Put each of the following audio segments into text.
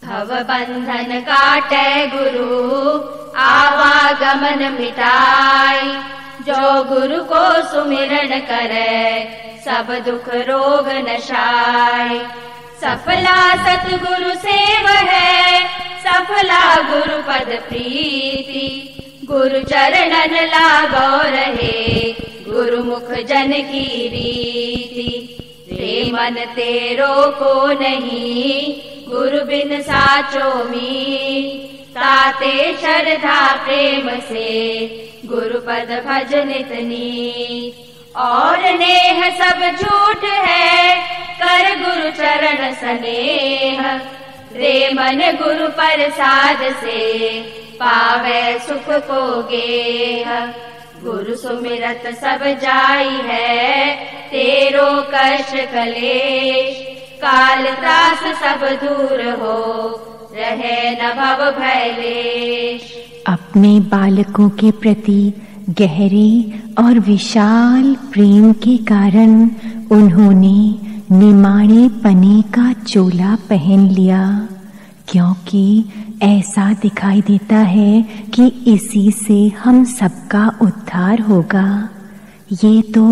भव बंधन काटे गुरु आवागमन मिटाई। जो गुरु को सुमिरन करे सब दुख रोग नशाय। सफला सतगुरु सेव है सफला गुरु पद प्रीति। गुरु चरणन लागो रहे गुरु मुख जन की रीति। रे मन तेरो को नहीं गुरु बिन साचो मीत। ताते श्रद्धा प्रेम से गुरु पद भज नित नीत। और नेह सब झूठ है कर गुरु चरण स्नेह। रे मन गुरु प्रसाद से पावे सुख को गेह। गुरु सुमिरत सब जाई है तेरो कष्ट कलेश। काल त्रास सब दूर हो रहे न भव भयलेश। अपने बालकों के प्रति गहरे और विशाल प्रेम के कारण उन्होंने निमाणे पने का चोला पहन लिया, क्योंकि ऐसा दिखाई देता है कि इसी से हम सबका उद्धार होगा। ये तो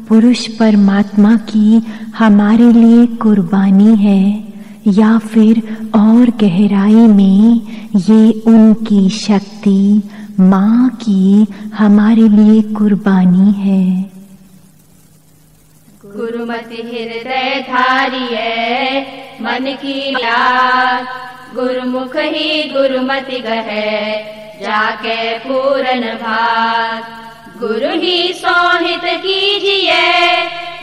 पुरुष परमात्मा की हमारे लिए कुर्बानी है, या फिर और गहराई में ये उनकी शक्ति माँ की हमारे लिए कुर्बानी है। गुरुमति हृदय धारी है मन की याद। गुरुमुख ही गुरुमति गहे जाके पूरन भाग। गुरु ही सोहित कीजिए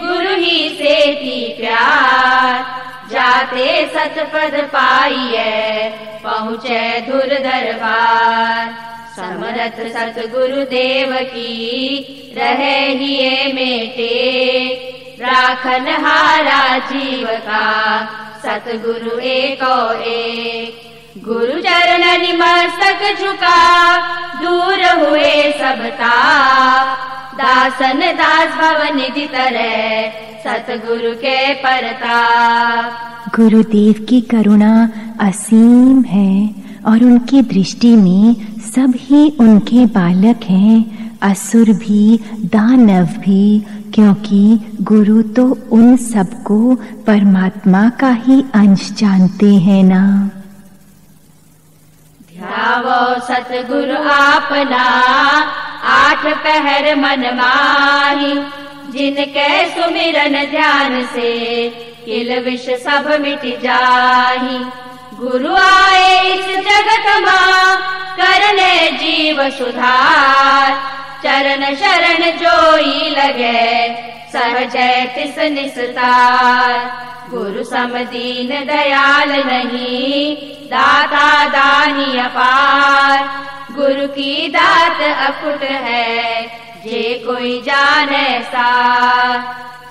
गुरु ही सेती प्यार। जाते सतपद पाइए पहुँचे धुर दरबार। समरथ सतगुरु देव की रहे हिये मेटे। राखन हारा जीव का सतगुरु एको एक। गुरु चरण मस्तक झुका दूर हुए सब ताप। दासन दास भव निधि तरह सतगुरु के परताप। गुरुदेव की करुणा असीम है और उनकी दृष्टि में सब ही उनके बालक हैं, असुर भी दानव भी, क्योंकि गुरु तो उन सबको परमात्मा का ही अंश जानते हैं ना। ध्यावो सतगुरु आपना आठ पहर मन माही। जिनके सुमिरन ध्यान से किल विष सब मिट जाही। गुरु आए इस जगत मां करने जीव सुधार। चरण शरण जोई लगे सहजय तिस निस्तार। गुरु समदीन दयाल नहीं दाता दानी अपार। गुरु की दात अकुट है जे कोई जाने सार।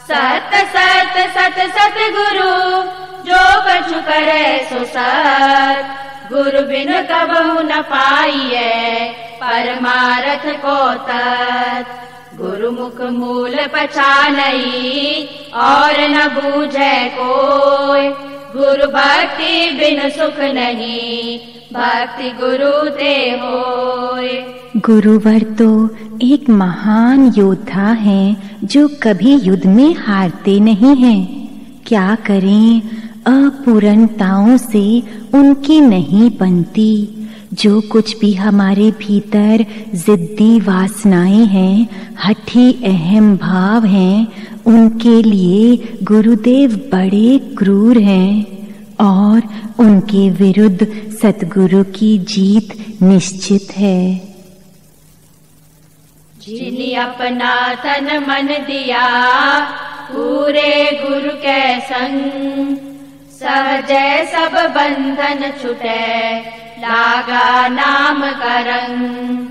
सत सत सत सत गुरु जो कछु करे सो सत। गुरु बिन कबहु न पाइए परमारथ को तत्। गुरु मुख मूल पछानई और न बूझे कोय। गुरु भक्ति बिन सुख नहीं भक्ति गुरु ते होय। गुरुवर तो एक महान योद्धा हैं जो कभी युद्ध में हारते नहीं हैं। क्या करें, अपूर्णताओं से उनकी नहीं बनती। जो कुछ भी हमारे भीतर जिद्दी वासनाएं हैं, हठी अहम भाव हैं, उनके लिए गुरुदेव बड़े क्रूर हैं और उनके विरुद्ध सतगुरु की जीत निश्चित है। जिन्हें अपना तन मन दिया पूरे गुरु के संग। सहजय सब बंधन छुटे लागा नाम का रंग।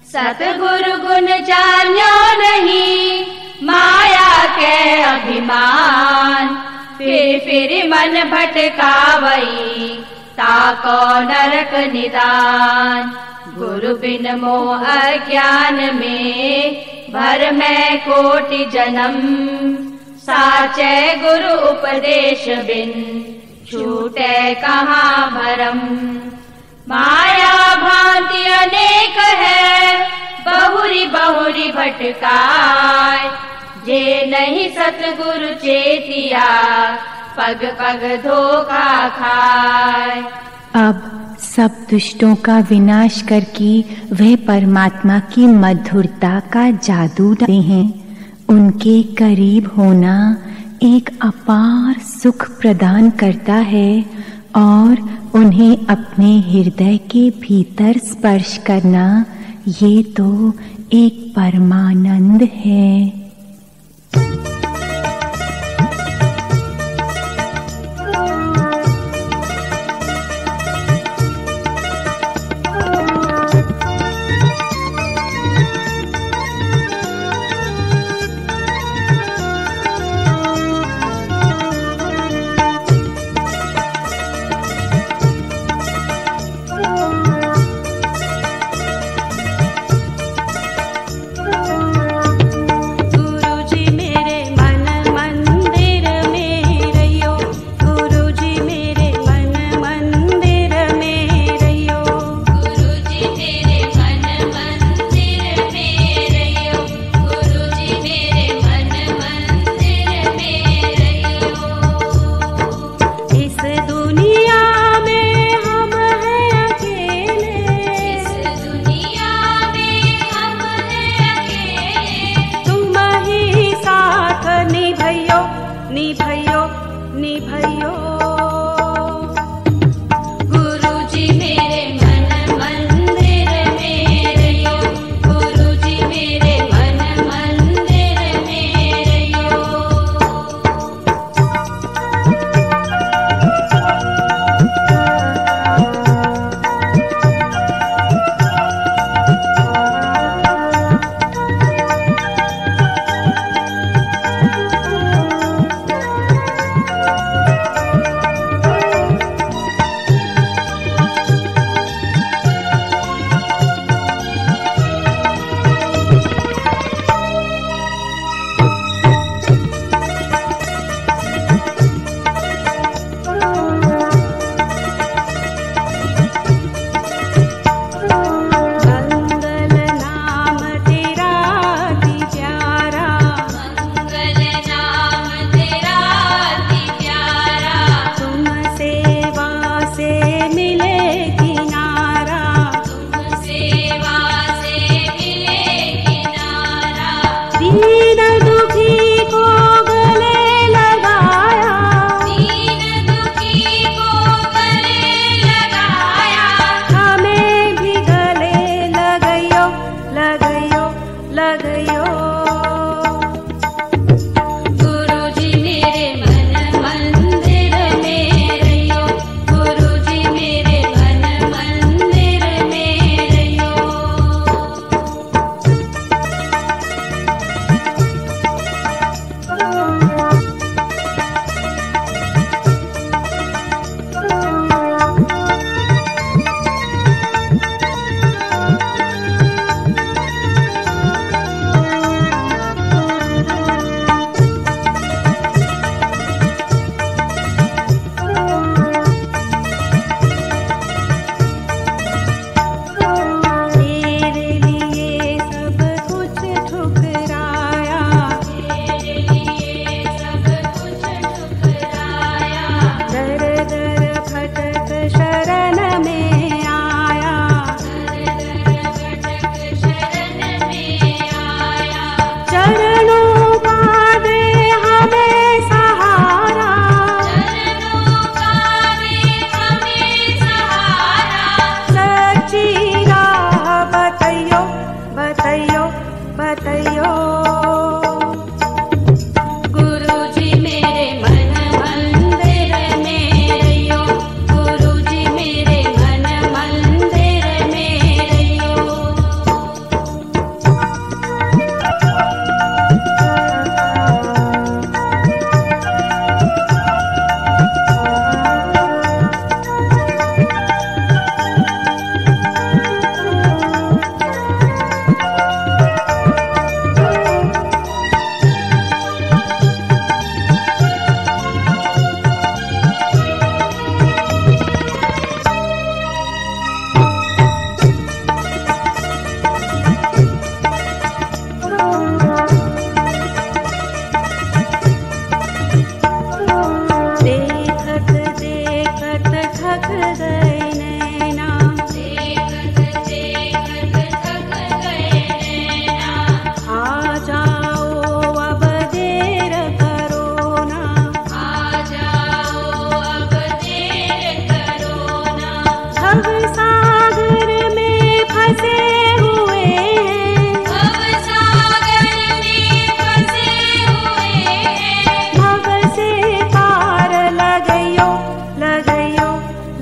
सतगुरु गुण जान्यो नहीं माया के अभिमान। फिर मन भटकावई ताको नरक निदान। गुरु बिन मोह अज्ञान में भर में कोटि जन्म। साचे गुरु उपदेश बिन छूटे कहाँ भरम। माया भांति अनेक है, बहुरी बहुरी भटकाय। जे नहीं सतगुरु चेतिया, पग पग धोखा खाए। अब सब दुष्टों का विनाश करके वह परमात्मा की मधुरता का जादू डालते हैं। उनके करीब होना एक अपार सुख प्रदान करता है और उन्हें अपने हृदय के भीतर स्पर्श करना, ये तो एक परमानंद है।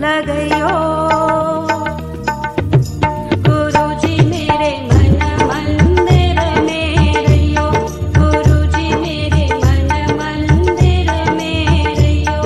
लगइयो। गुरुजी मेरे मन मंदिर में रहियो, गुरुजी मेरे मन मंदिर में रहियो।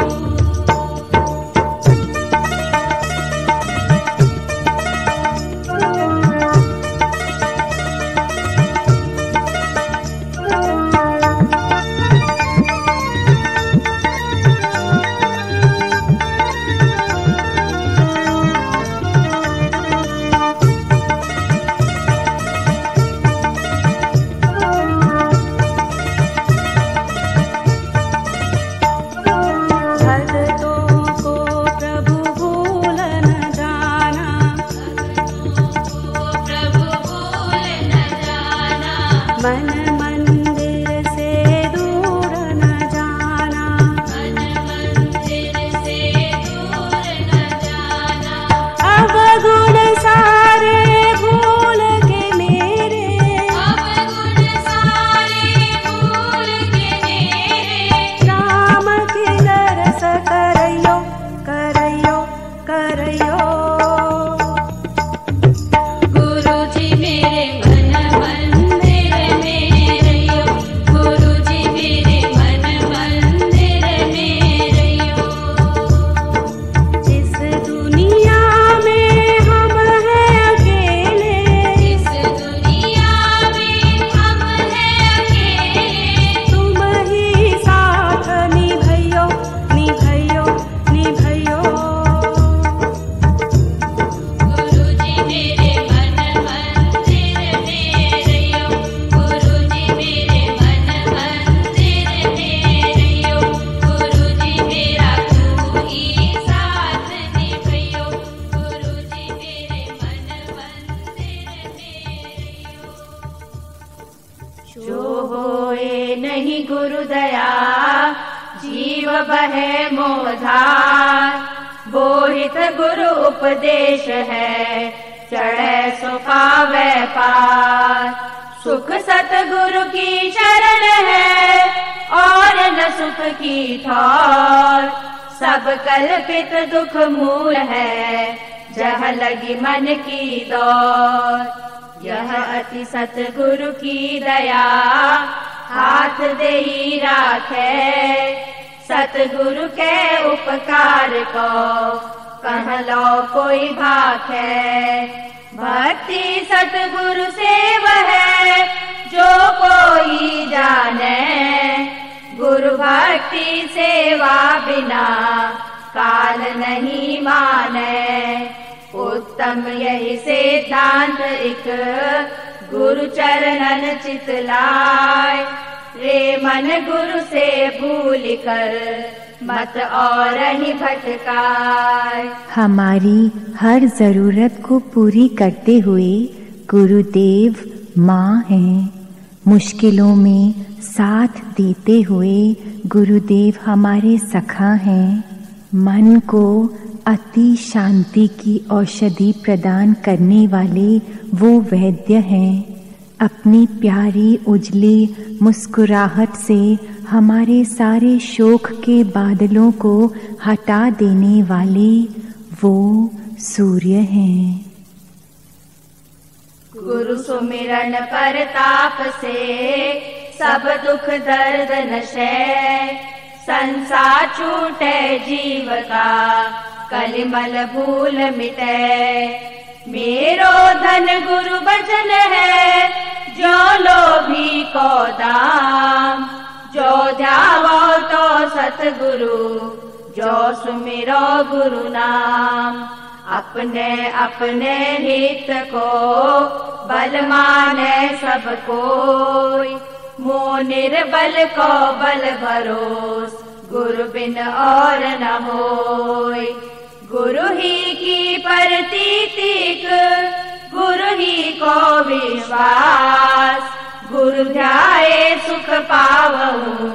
मन मंदिर से दूर न जाना, मन मंदिर से दूर न जाना। अब गुण सारे भूल के मेरे, अब गुण सारे भूल के मेरे। राम के दरस करइयो, करइयो, करइयो। गुरुजी मेरे मन मंदिर में रहियो, गुरुजी मेरे मन मंदिर में रहियो। इस दुनिया में हम हैं अकेले, इस दुनिया में हम हैं अकेले। तुम ही साथ निभइयो, निभइयो, निभइयो। गुरुजी मेरे मन मंदिर में रहियो, गुरुजी मेरे मन मंदिर में रहियो। गुरुजी मेरा तू ही साथ निभइयो, गुरुजी मेरे मन मंदिर में रहियो। जो होए नहीं गुरु दया, जीव बहे मोधार। बोहित गुरु उपदेश है, चढ़े सो पावे पार। सुख सतगुरु की शरण है, और न सुख की ठौर। सब कल्पित दुख मूल है, जह लगी मन की दौर। यह अति सतगुरु की दया, हाथ देई राखे। सतगुरु के उपकार को, कह लो कोई भाखे। भक्ति सतगुरु सेव है, जो कोई जाने। गुरु भक्ति सेवा बिना, काल नहीं माने। उत्तम यही सिद्धांत एक, गुरु चरणन चित लाय। रे मन गुरु से भूल कर, मत और ही भटकाए। हमारी हर जरूरत को पूरी करते हुए गुरुदेव माँ हैं। मुश्किलों में साथ देते हुए गुरुदेव हमारे सखा हैं। मन को अति शांति की औषधि प्रदान करने वाले वो वैद्य हैं। अपनी प्यारी उजली मुस्कुराहट से हमारे सारे शोक के बादलों को हटा देने वाले वो सूर्य हैं। गुरु सुमिरन परताप से, सब दुख दर्द नशे। संसार छूटे जीव का, कलिमल भूल मिटे। मेरो धन गुरु बचन है, जो लोभी को दाम। जो ध्यावो तो सतगुरु, जो सुमिरो गुरु नाम। अपने अपने हित को, बल माने सब कोई। मोह निर्बल को बल भरोस, गुरु बिन और न होय। गुरु ही की प्रतीतिक, गुरु ही को विश्वास। गुरु ध्याए सुख पावहु,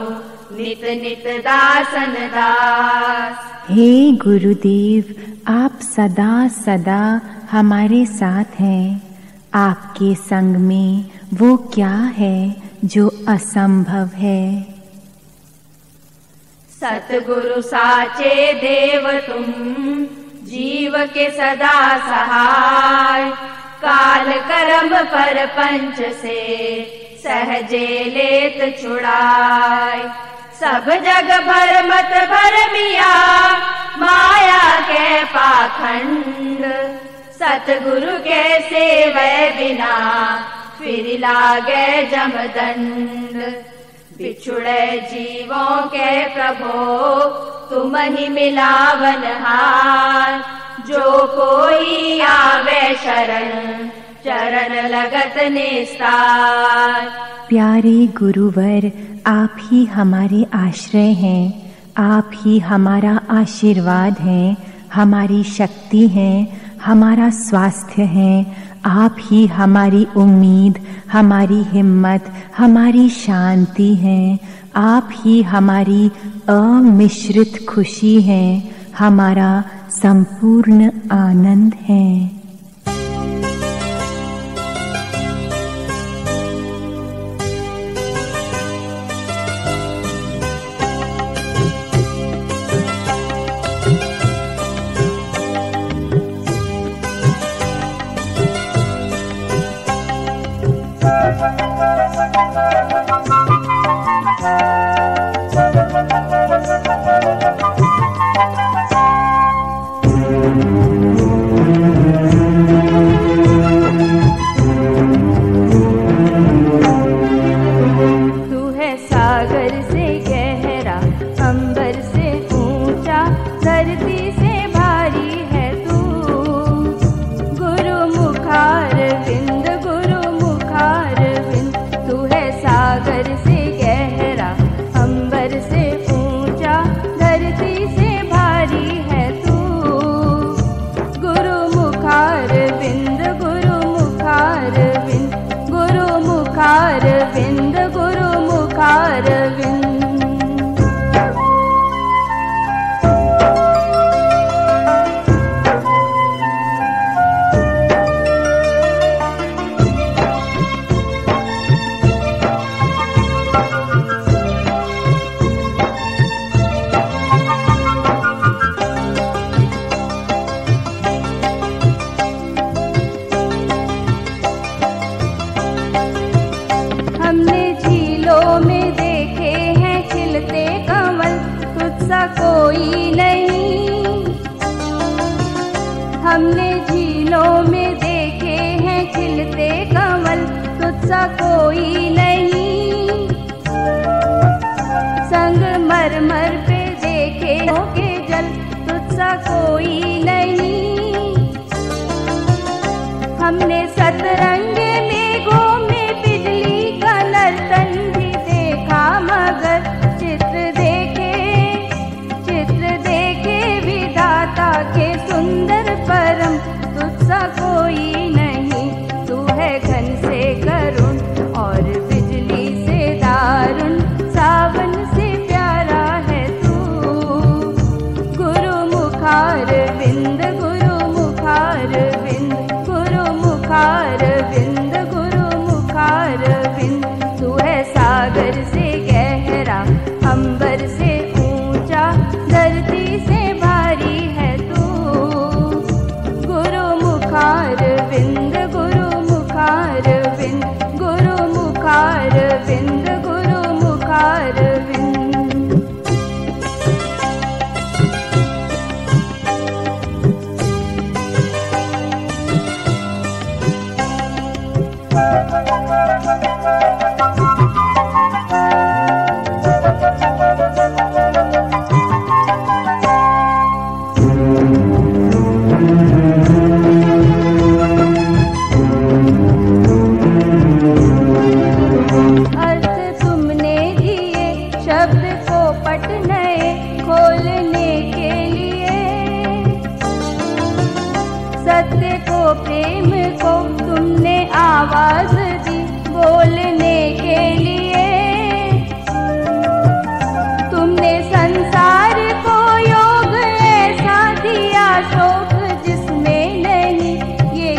नित नित दासन दास। हे गुरुदेव, आप सदा सदा हमारे साथ हैं। आपके संग में वो क्या है जो असंभव है। सतगुरु साचे देव तुम, जीव के सदा सहाय। काल कर्म पर पंच से सहजे लेत छुड़ाय। सब जग भर मत भरमिया माया के पाखंड। सतगुरु के सेवै बिना फिर लागे जमदंड। बिछुड़े जीवों के प्रभो तुम ही मिलावन हार। जो कोई आवे शरण चरण लगत निस्तार। प्यारे गुरुवर, आप ही हमारे आश्रय हैं, आप ही हमारा आशीर्वाद हैं, हमारी शक्ति है, हमारा स्वास्थ्य है। आप ही हमारी उम्मीद, हमारी हिम्मत, हमारी शांति है। आप ही हमारी अमिश्रित खुशी है, हमारा संपूर्ण आनंद है। कोई नहीं। हमने झीलों में देखे हैं खिलते कमल, तुझसा कोई नहीं। संगमरमर पे देखे के जल, तुझसा कोई नहीं। हमने सतरंगे मेघों में बिजली का नर्तन भी देखा, मगर चित्र देखे विधाता के सुंदर परम, तुझसा कोई नहीं। तू है घन से करुण और बिजली से दारुण, सावन से प्यारा है तू। गुरु मुखार विंद, गुरु मुखार विंद, गुरु मुखार विंद, गुरु मुखार विंद। तू है सागर से गहरा, अंबर से ऊंचा, धरती से भारी है तू। गुरु मुखार विंद, गुरु मुखार विंद, गुरु मुखार विंद, गुरु मुखार विंद। सत्य को प्रेम को तुमने आवाज दी बोलने के लिए। तुमने संसार को योग ऐसा दिया शोक जिसमें नहीं। ये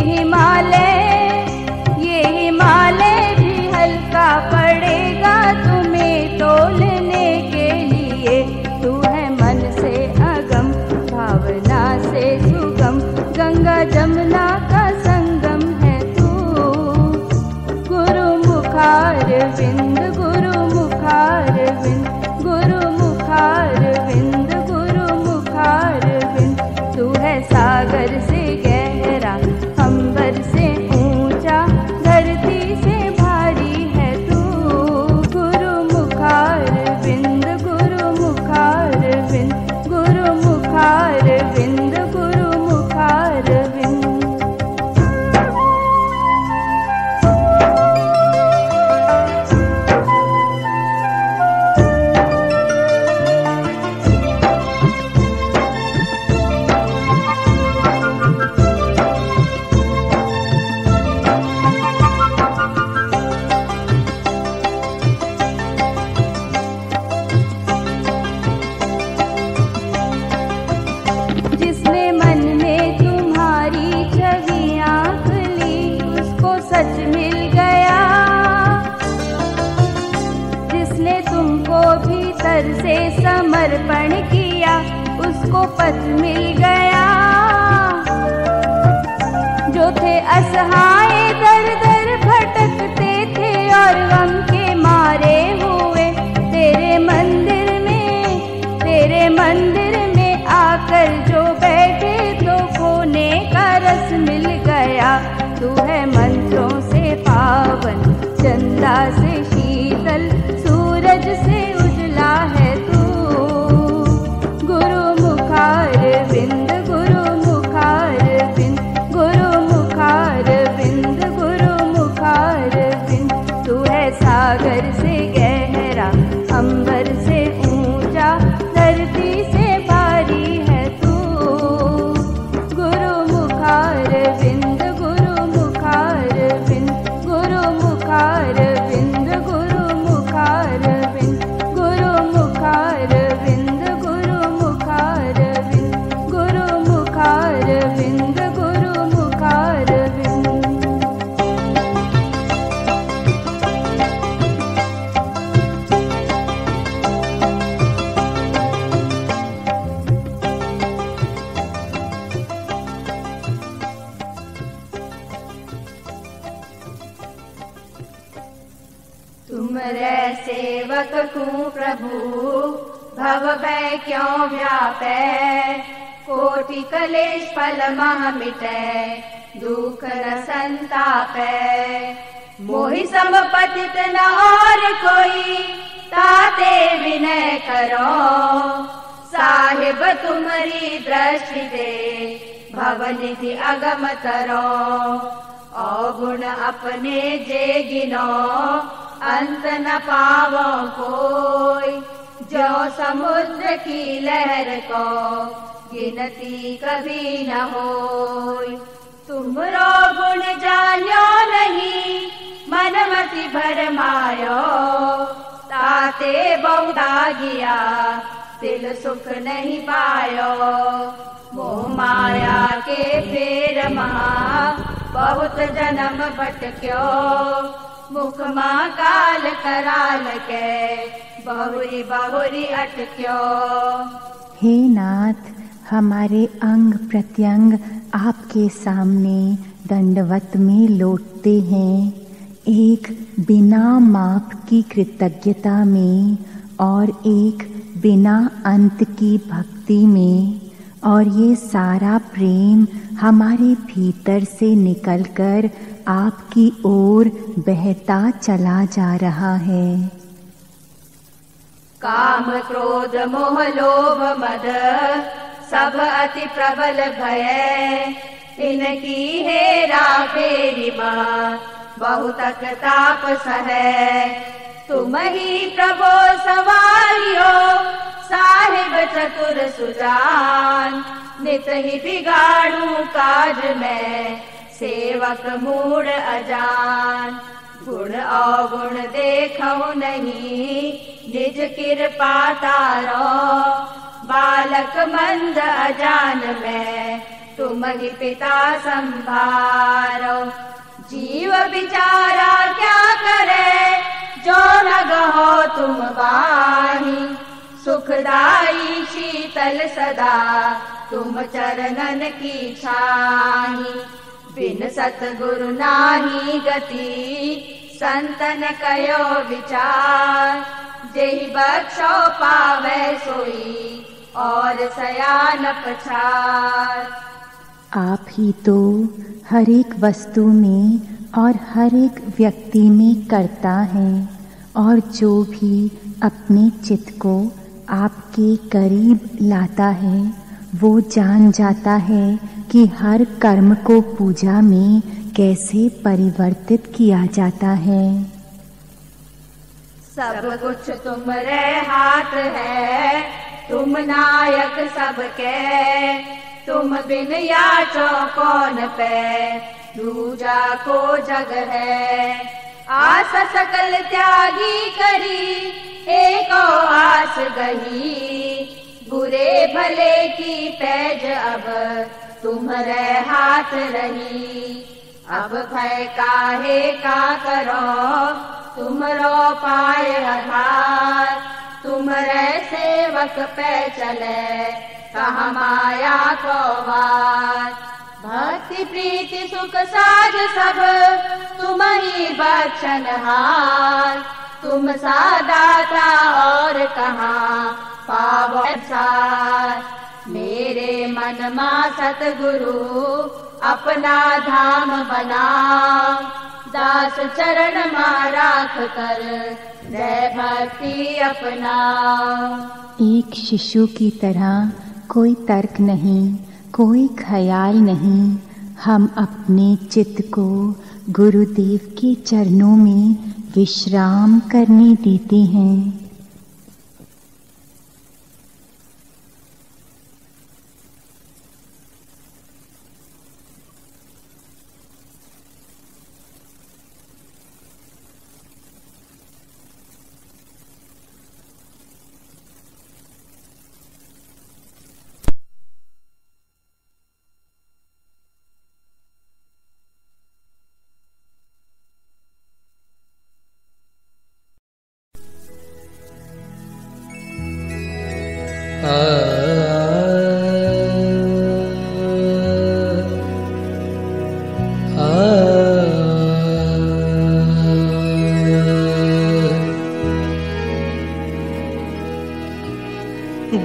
हिमालय भी हल्का पड़ेगा तुम्हें तोलने के लिए। तू है मन से अगम, भावना से सागर से गहरा, अंबर से ऊंचा, धरती से भारी है तू। गुरु मुखार विंद, गुरु मुखार विंद, गुरु मुखार विंद, गुरु मुखार विंद। जिसने मन में तुम्हारी छवि आंक ली, उसको सच मिल गया। जिसने तुमको भीतर से समर्पण किया, उसको पथ मिल गया। जो थे असहाय दर दर भटकते थे और गम के मारे हुए, तेरे मंदिर में आकर जो बैठे तो खोने का रस मिल गया। तू है मंत्रों से पावन, चंदा से शीतल, सूरज से उजला है तू। गुरु मुखार विंद, गुरु मुखार विंद, गुरु मुखार विंद, गुरु मुखार विंद। तू है सागर से गहरा, अंबर से ऊंचा, धरती से भारी है तू। गुरु मुखार विंद, गुरु मुखार विंद, गुरु मुखार विंद, गुरु मुखार विंद, गुरु मुखार विंद, गुरु मुखार विंद, गुरु मुखार विंद, गुरु मुखार विंद। तुमरे सेवक को प्रभु, भव भय क्यों व्यापै। कोटि कलेश फल मह मिटै, दुख न संतापै। मोहि सम पतित न और कोई, ताते विनय करो। साहिब तुम्हारी दृष्टि दे, भवनिधि अगम तरो। अवगुण अपने जे गिनो, अंत न पावो कोई। जो समुद्र की लहर को, गिनती कभी न होई। तुमरो गुण जान्यो नहीं, मन मति भरमायो। ताते बहुधा गिया, दिल सुख नहीं पायो। मोह माया के फेर महा, बहुत जन्म भटक्यो। मुख माँ काल कराल के, बहुरी बहुरी अटक्यो। हे नाथ, हमारे अंग प्रत्यंग आपके सामने दंडवत में लौटते हैं, एक बिना माप की कृतज्ञता में और एक बिना अंत की भक्ति में। और ये सारा प्रेम हमारे भीतर से निकलकर आपकी ओर बहता चला जा रहा है। काम क्रोध मोह लोभ मद, सब अति प्रबल भय। इनकी हेरा फेरी माँ, बहुतक ताप सहै। तुम ही प्रभो सवारियो, साहिब चतुर सुजान। नित ही बिगाड़ू काज में, सेवक मूढ़ अजान। गुण अवगुण देखौ नहीं, निज कृपा तारो। बालक मंद अजान में, तुम ही पिता संभारो। जीव बिचारा क्या करे, जो न गहो तुम बाही। सुखदाई शीतल सदा, तुम चरणन की छाही। बिन सतगुरु नाही गति, संतन कयो विचार। जेहि बख्शो पावे सोई, और सयान पछार। आप ही तो हर एक वस्तु में और हर एक व्यक्ति में करता है, और जो भी अपने चित्त को आपके करीब लाता है वो जान जाता है कि हर कर्म को पूजा में कैसे परिवर्तित किया जाता है। सब कुछ तुम्हारे हाथ है, तुम नायक सबके, तुम बिन याचो कौन पे, दूजा को जग है। आस सकल त्यागी करी, एको आस गही, बुरे भले की पैज अब तुम्हारे हाथ रही। अब भय काहे का करो, तुमरो पाए आधार, तुम्हारे सेवक पे चले कहाँ माया को वार। भक्ति प्रीति सुख साज सब तुम ही बख्शनहार, तुम सादाता और कहाँ पावो सार। मेरे मन मा सतगुरु अपना धाम बनाओ, दास चरण मा राख कर जय भक्ति अपनाओ। एक शिशु की तरह कोई तर्क नहीं, कोई ख्याल नहीं, हम अपने चित्त को गुरुदेव के चरणों में विश्राम करने देते हैं।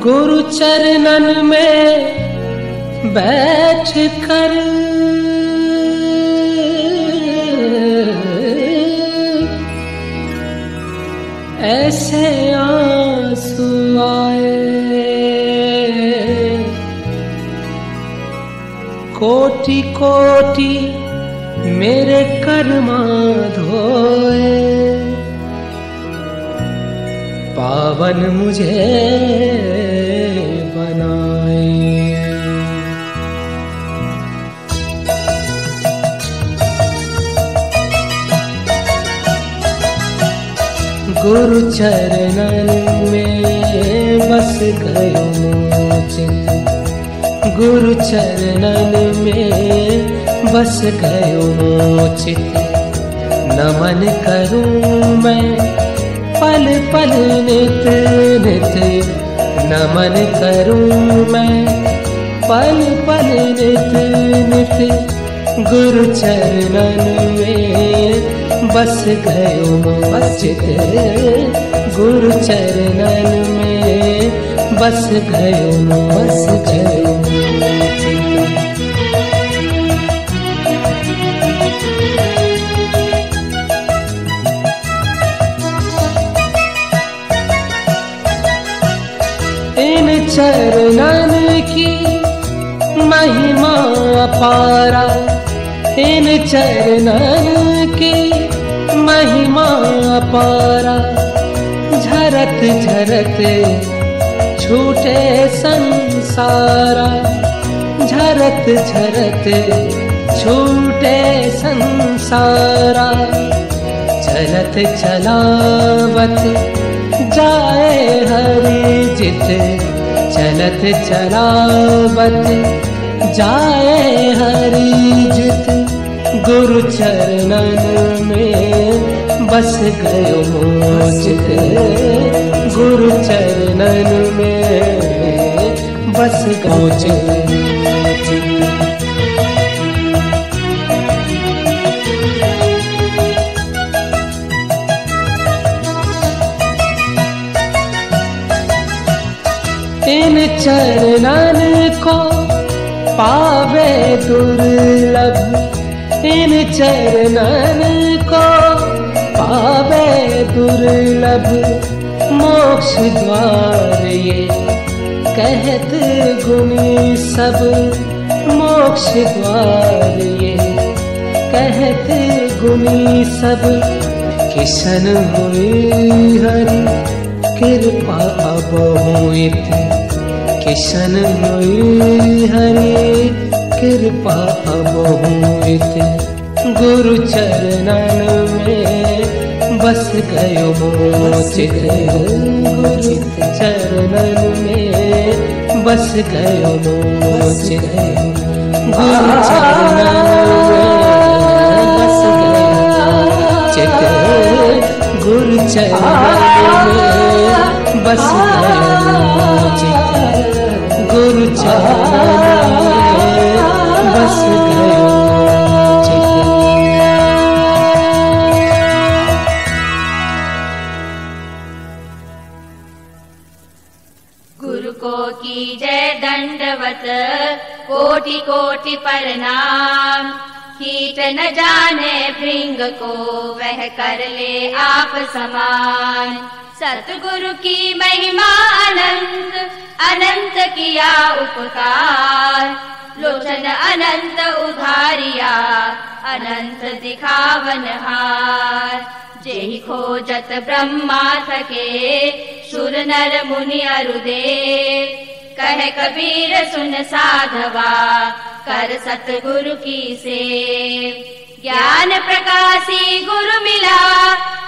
गुरु चरणन में बैठ कर ऐसे आंसू आए, कोटि कोटि मेरे कर्मा धोए, पावन मुझे बनाए। गुरु चरणन में बस गयो चित, गुरु चरणन में बस गयो चित। नमन करूं मैं पल पल नित नित, नमन करूं मैं पल पल नित नित। गुरु चरणन में बस गयो चित, गुरु चरणन में बस गयो चित। इन चरणन की महिमा अपारा, इन चरणन की महिमा अपारा। झरत झरत छूटे संसारा, झरत झरत छूटे संसारा। चलत चलावत जाए हरि जित, चलत चलावत जाए हरि जित। गुरु चरणन में बस गयो चित, गुरु चरणन में बस गयो चित। इन चरणन को पावे दुर्लभ इन चरणन को, पावे दुर्लभ मोक्ष द्वार ये कहत गुणी सब, मोक्ष द्वार ये कहत गुणी सब। किशन हुई हरि कृपा अब हुइत, किशन हुई हरि कृपा अब हुइत। गुरु चरणन में बस गयो मोचित, गुरु चरणन में बस गयो मोचित। गुरु चरणन में बस गयो चित, गुरु चरणन में बस गयो चित, गुरु चरणन में बस गयो चित। गुरु को कीजय दंडवत कोटि कोटि प्रणाम। कीट न जाने भृंग को वह कर ले आप समान। सतगुरु की महिमा अनंत, अनंत किया उपकार। लोचन अनंत उधारिया, अनंत दिखावन हार। जेहि खोजत ब्रह्मा थके, सुर नर मुनि अरुदेव। कहे कबीर सुन साधवा, कर सतगुरु की सेव। ज्ञान प्रकाशी गुरु मिला,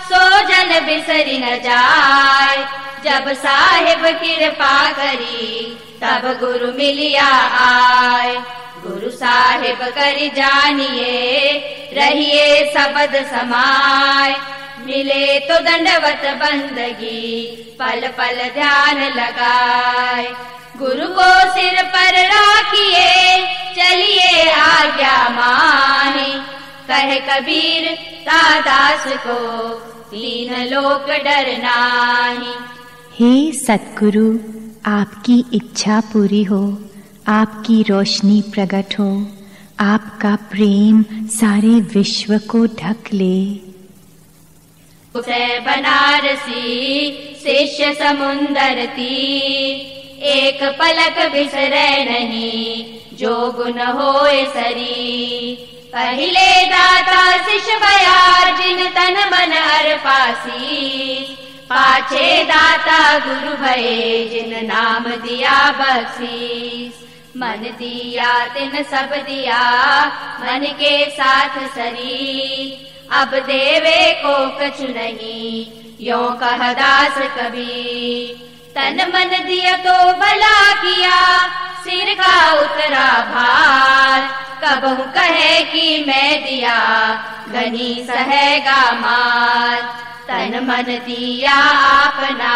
सो जन बिसरि न जाय। जब साहिब कृपा करी, तब गुरु मिलिया आय। गुरु साहिब करि जानिए, रहिए सबद समाय। मिले तो दंडवत बंदगी, पल पल ध्यान लगाए। गुरु को सिर पर राखिए, चलिए आज्ञा माने। कहे कबीर दास को, तीन लोक डर नाहि। हे सतगुरु, आपकी इच्छा पूरी हो, आपकी रोशनी प्रकट हो, आपका प्रेम सारे विश्व को ढक ले। उसे बनारसी शिष्य समुंदर तीर। एक पलक बिसरे नहीं, जो गुण होए सरी। पहिले दाता शिष्य भया, जिन तन मन अर्पासी। पाछे दाता गुरु भये, जिन नाम दिया बख्शीस। मन दिया तिन सब दिया, मन के साथ सरी। अब देवे को कछु नहीं, यों कह दास कबीर। तन मन दिया तो भला किया, सिर का उतरा भार। कबहु कहे कि मैं दिया, घनी सहेगा मार। तन मन दिया आपना,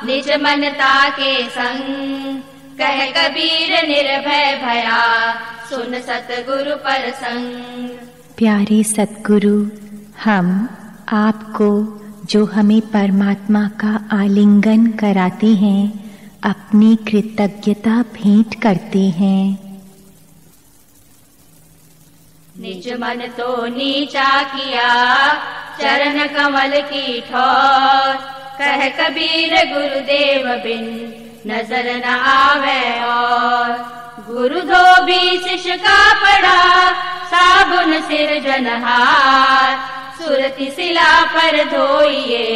निज मनता के संग। कह कबीर निर्भय भया, सुन सतगुरु पर संग। प्यारे सतगुरु, हम आपको जो हमें परमात्मा का आलिंगन कराते हैं, अपनी कृतज्ञता भेंट करते हैं। निज मन तो नीचा किया, चरण कमल की ठोर। कह कबीर गुरुदेव बिन, नजर न आवे और। गुरु धोबी शिष्य का पड़ा, साबुन सिर जनहार। सुरति शिला पर धोइए,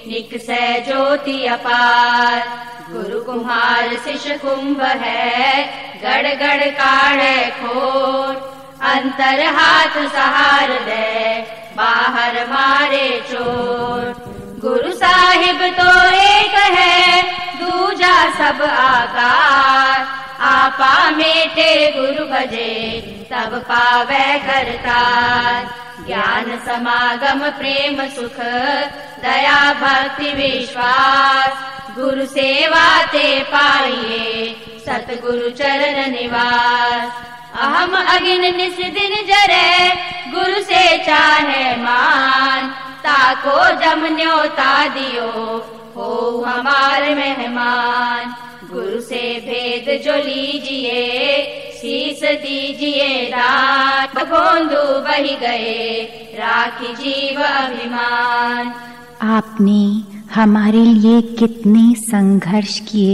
निकसे ज्योति अपार। गुरु कुम्हार शिष्य कुंभ है, गड़ गड़ काढ़े खोट। अंतर हाथ सहार दे, बाहर मारे चोट। गुरु साहिब तो एक है, दूजा सब आकार। आपा मेटे गुरु भजे, तब पावे करतार। ज्ञान समागम प्रेम सुख, दया भक्ति विश्वास। गुरु सेवा ते पाइए, सतगुरु चरण निवास। अहम अगिन निस दिन जरे, गुरु से चाहे मान। ताको जम न्योता दियो, हो हमारे मेहमान। गुरु से भेद जो लीजिए, शीस दीजिए दान, गोंदू बही गए राखी जीव अभिमान। आपने हमारे लिए कितने संघर्ष किए,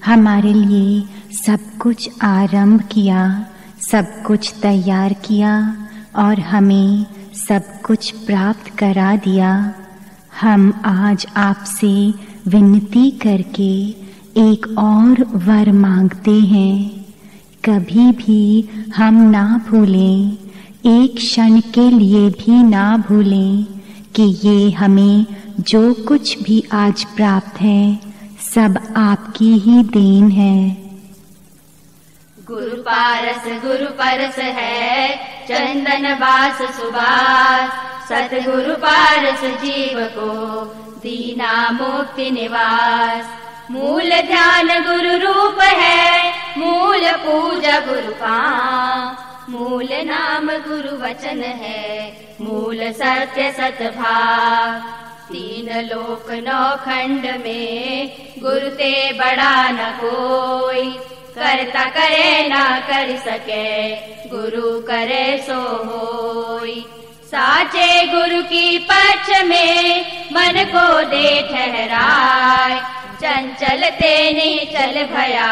हमारे लिए सब कुछ आरंभ किया, सब कुछ तैयार किया और हमें सब कुछ प्राप्त करा दिया। हम आज आपसे विनती करके एक और वर मांगते हैं। कभी भी हम ना भूलें, एक क्षण के लिए भी ना भूलें कि ये हमें जो कुछ भी आज प्राप्त है सब आपकी ही देन है। गुरु परस है चंदन वास सुबास, सतगुरु पारस जीव को दीना मुक्ति निवास। मूल ध्यान गुरु रूप है, मूल पूजा गुरु का, मूल नाम गुरु वचन है, मूल सत्य सतभाव। तीन लोक नौ खंड में गुरु ते बड़ा न कोई, करता करे ना कर सके गुरु करे सो होई। साचे गुरु की पक्ष में मन को दे ठहराए, चंचल ते नहीं चल भया,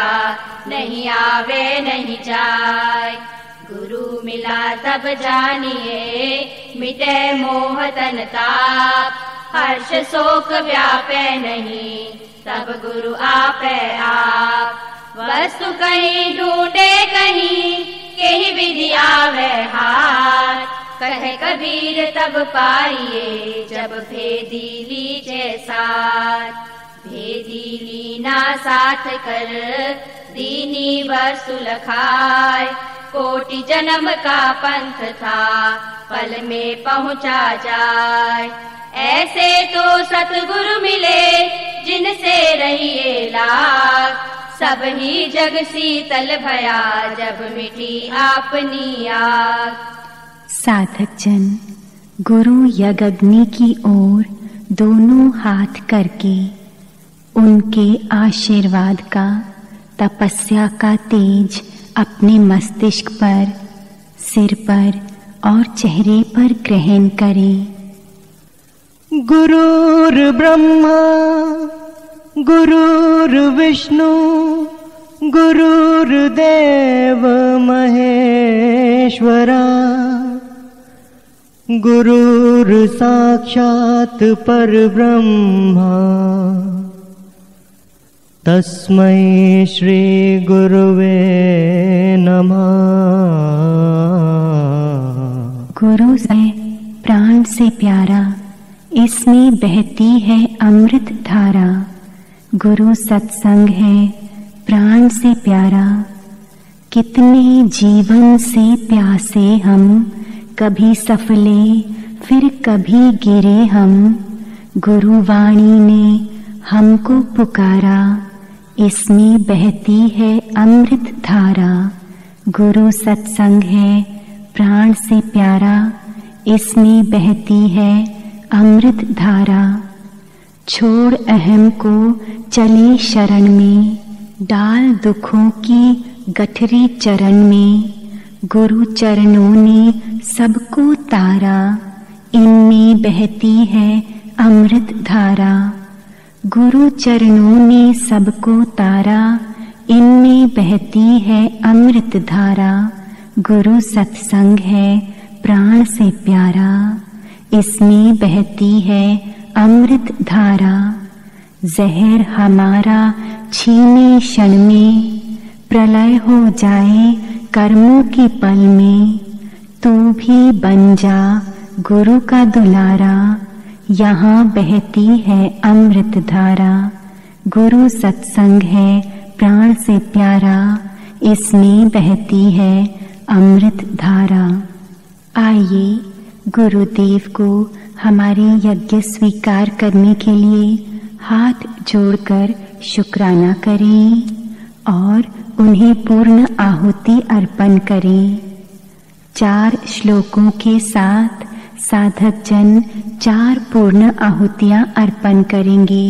नहीं आवे नहीं जाए। गुरु मिला तब जानिए मिटे मोह तन ताप, हर्ष शोक व्यापे नहीं तब गुरु आपे आप। वस्तु कहीं ढूंढे कहीं कहीं विधि आवे हाथ, कहे कबीर तब पाइए जब भेदी लीजे साथ। भेदी लीना साथ कर दीनी वस्तु लखाए, कोटि जन्म का पंथ था पल में पहुंचा जाए। ऐसे तो सतगुरु मिले जिनसे रहिए लाग, सब ही जग शीतल भया जब मिटी आपनी आग। साधक जन गुरु यज्ञ की ओर दोनों हाथ करके उनके आशीर्वाद का, तपस्या का तेज अपने मस्तिष्क पर, सिर पर और चेहरे पर ग्रहण करें। गुरुर्ब्रह्मा गुरुर्विष्णु गुरुर्देव महेश्वरा, गुरुर्साक्षात् परब्रह्मा, तस्मै श्री गुरुवे नमः। गुरु है प्राण से प्यारा, इसमें बहती है अमृत धारा। गुरु सत्संग है प्राण से प्यारा, कितने जीवन से प्यासे हम, कभी सफले फिर कभी गिरे हम। गुरु वाणी ने हमको पुकारा, इसमें बहती है अमृत धारा। गुरु सत्संग है प्राण से प्यारा, इसमें बहती है अमृत धारा। छोड़ अहम को चले शरण में, डाल दुखों की गठरी चरण में। गुरु चरणों ने सबको तारा, इनमें बहती है अमृत धारा। गुरु चरणों ने सबको तारा, इनमें बहती है अमृत धारा। गुरु सत्संग है प्राण से प्यारा, इसमें बहती है अमृत धारा। जहर हमारा छीने क्षण में, प्रलय हो जाए कर्मों के पल में। तू भी बन जा गुरु का दुलारा, यहाँ बहती है अमृत धारा। गुरु सत्संग है प्राण से प्यारा, इसमें बहती है अमृत धारा। आइए गुरुदेव को हमारे यज्ञ स्वीकार करने के लिए हाथ जोड़कर शुक्राना करें और उन्हें पूर्ण आहुति अर्पण करें। 4 श्लोकों के साथ साधक जन 4 पूर्ण आहुतियां अर्पण करेंगे।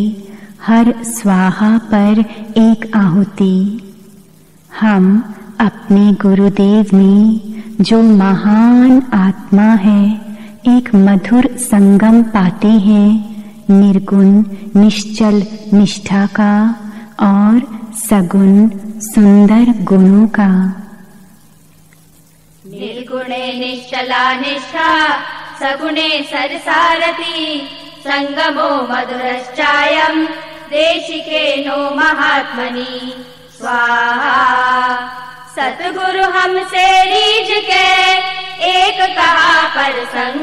हर स्वाहा पर 1 आहुति। हम अपने गुरुदेव में जो महान आत्मा है एक मधुर संगम पाते हैं निर्गुण निश्चल निष्ठा का और सगुण सुंदर गुणों का। निर्गुणे निश्चला निष्ठा सगुणे सरसारथी संगमो मधुरश्चायं देशिकेनो महात्मनि स्वाहा। सतगुरु हमसे रीझ के एक कहा पर संग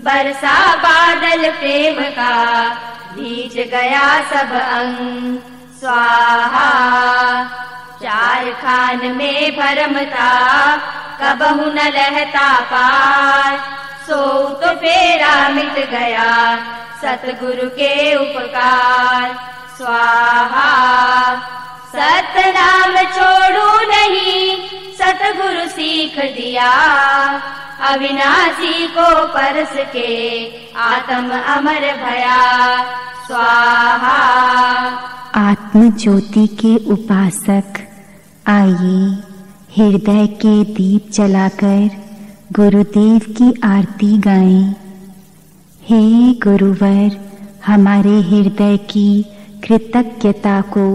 बरसा बादल प्रेम का भीज गया सब अंग स्वाहा। चार खान में भरम था कबहु न रहता पार सो तो फेरा मिट गया सतगुरु के उपकार स्वाहा। सतनाम छोड़ू नहीं सतगुरु सीख दिया अविनाशी को परस के आत्म अमर भया स्वाहा। आत्म ज्योति के उपासक आइए हृदय के दीप जलाकर गुरुदेव की आरती गाएं। हे गुरुवर, हमारे हृदय की कृतज्ञता को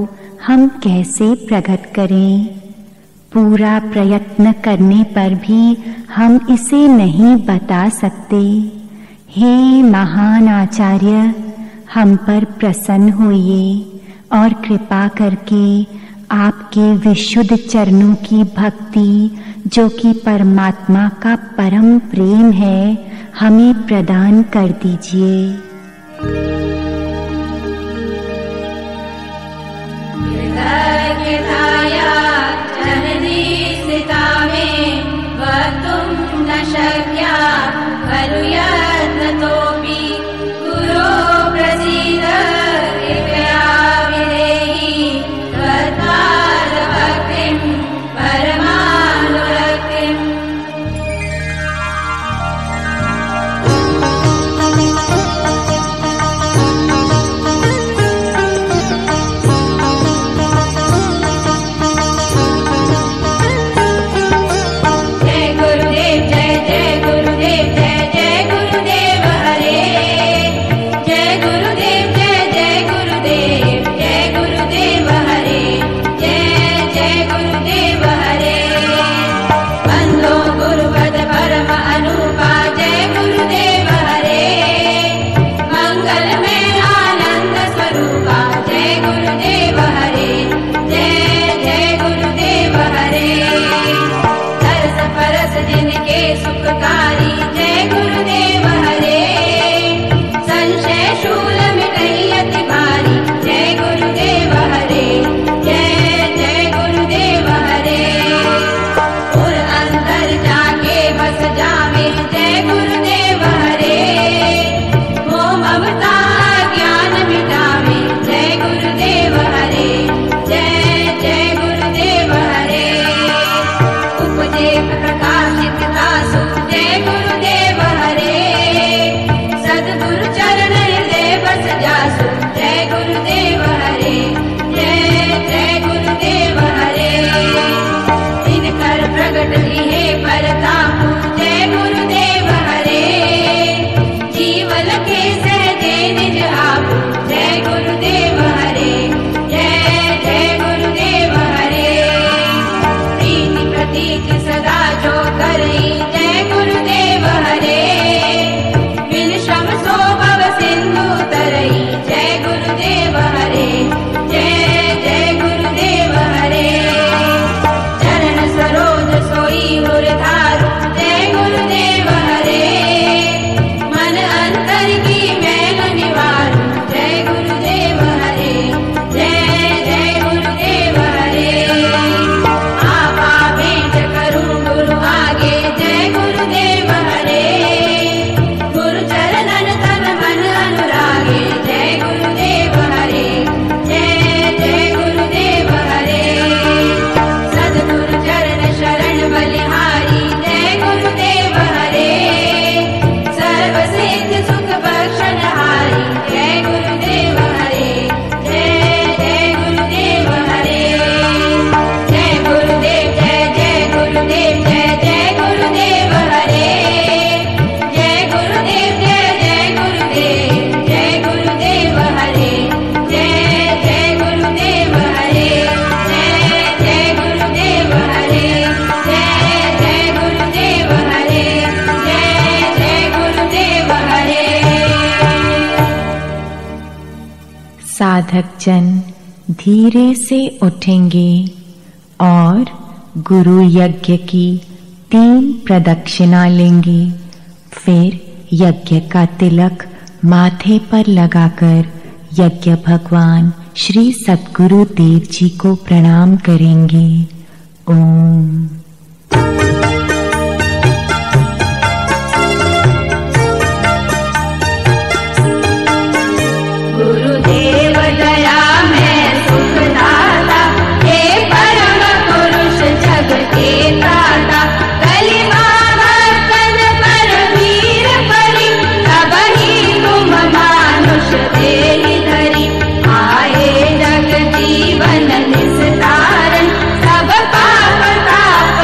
हम कैसे प्रकट करें? पूरा प्रयत्न करने पर भी हम इसे नहीं बता सकते। हे महान आचार्य, हम पर प्रसन्न होइए और कृपा करके आपके विशुद्ध चरणों की भक्ति जो कि परमात्मा का परम प्रेम है हमें प्रदान कर दीजिए। कृतज्ञताया चरणी स्थिता में वक्तुं न शक्या खलु यत्नतोऽपि गुरो प्रसीद कृपया विधेहि त्वत्पादभक्तिं परमानुरक्तिम्। जय गुरुदेव जय जय गुरुदेव जय जय गुरुदेव। साधक जन धीरे से उठेंगे और गुरु यज्ञ की 3 प्रदक्षिणा लेंगे। फिर यज्ञ का तिलक माथे पर लगाकर यज्ञ भगवान श्री सद्गुरु देव जी को प्रणाम करेंगे। ओम। गुरुदेव दया में सुखदाता, हे परम पुरुष जग के त्राता। कलिमा भक्तन पर वीर परी, तब ही तुम मानुष देह धरी। आए जग जीवन निस्तारण, सब पाप ताप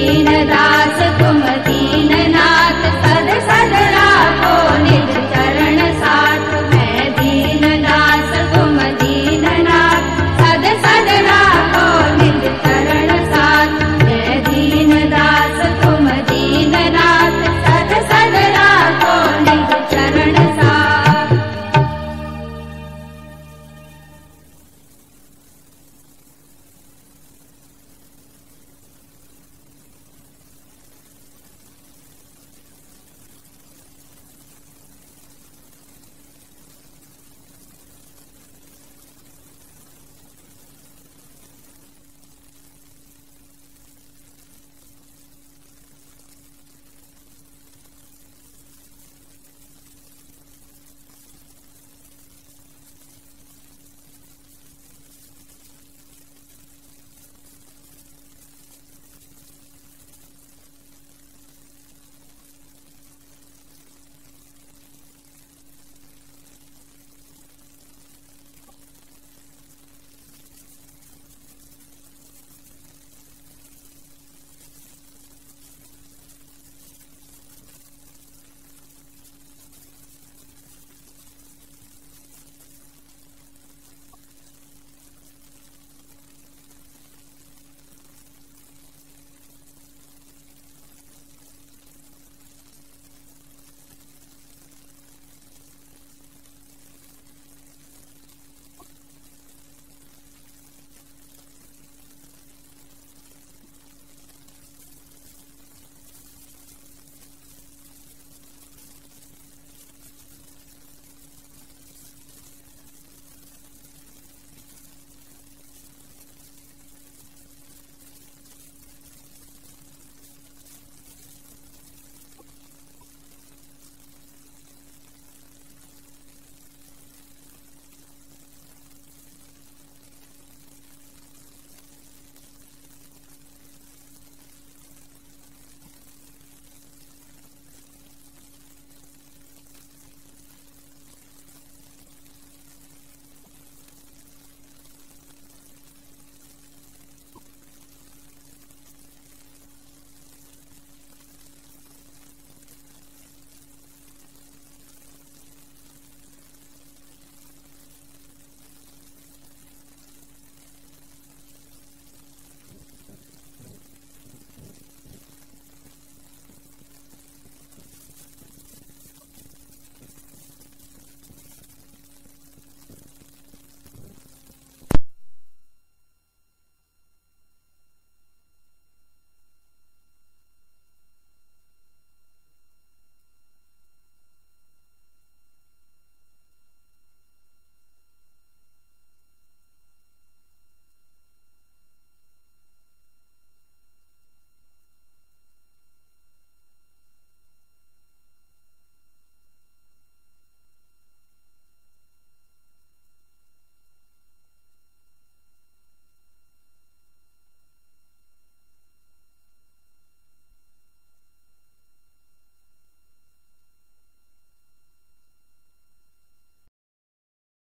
दीनदास